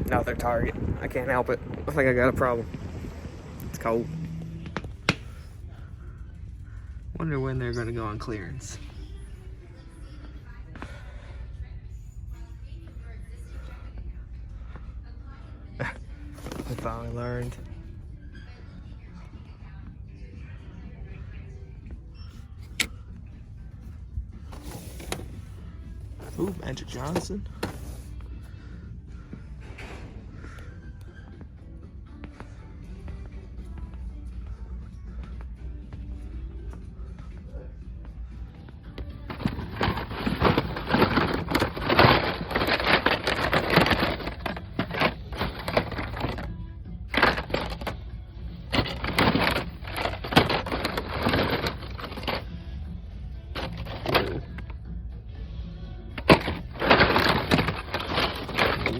No, they're Target. I can't help it. I think I got a problem. It's cold. Wonder when they're gonna go on clearance. I finally learned. Ooh, Magic Johnson.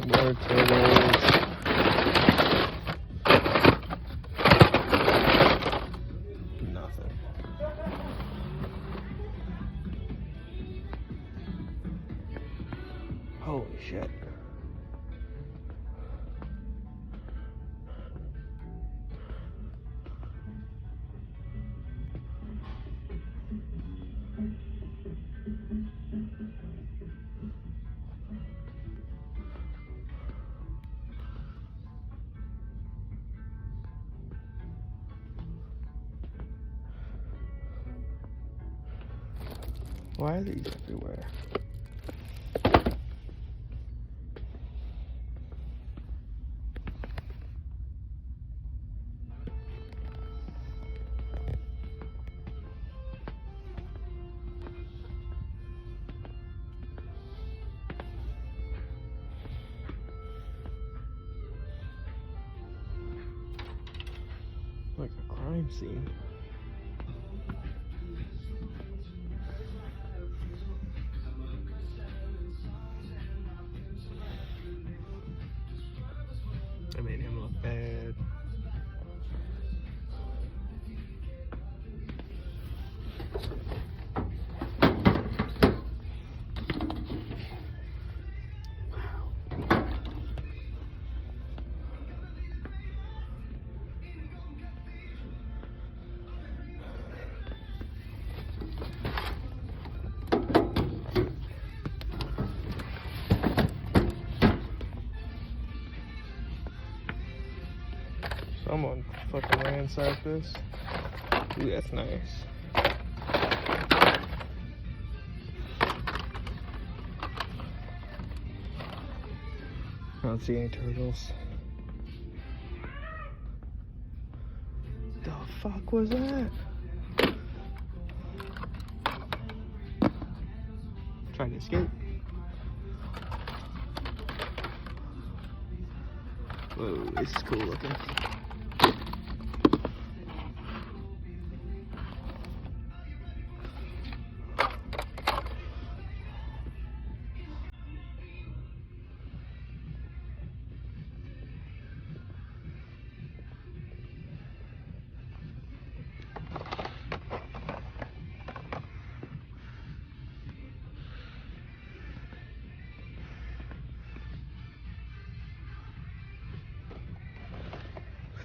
More turtles. Nothing. Holy shit. Why are these everywhere? Like a crime scene. I made him look bad. Someone fucking ransacked this. Ooh, that's nice. I don't see any turtles. The fuck was that? Trying to escape. Whoa, this is cool looking.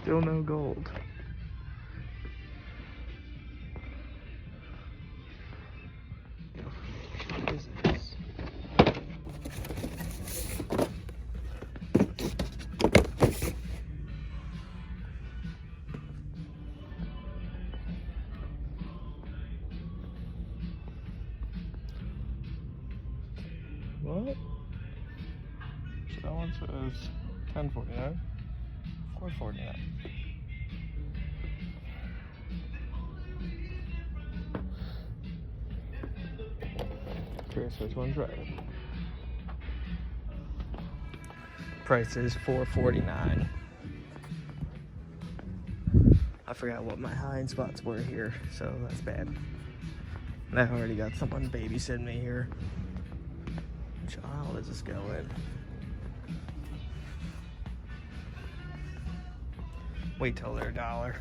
Still no gold. What is this? What? So that one says $10.49. $4.49. Curious which one's right. Price is $4.49. I forgot what my hiding spots were here, so that's bad. And I've already got someone babysitting me here. Which aisle does this go in? Wait till they're $1.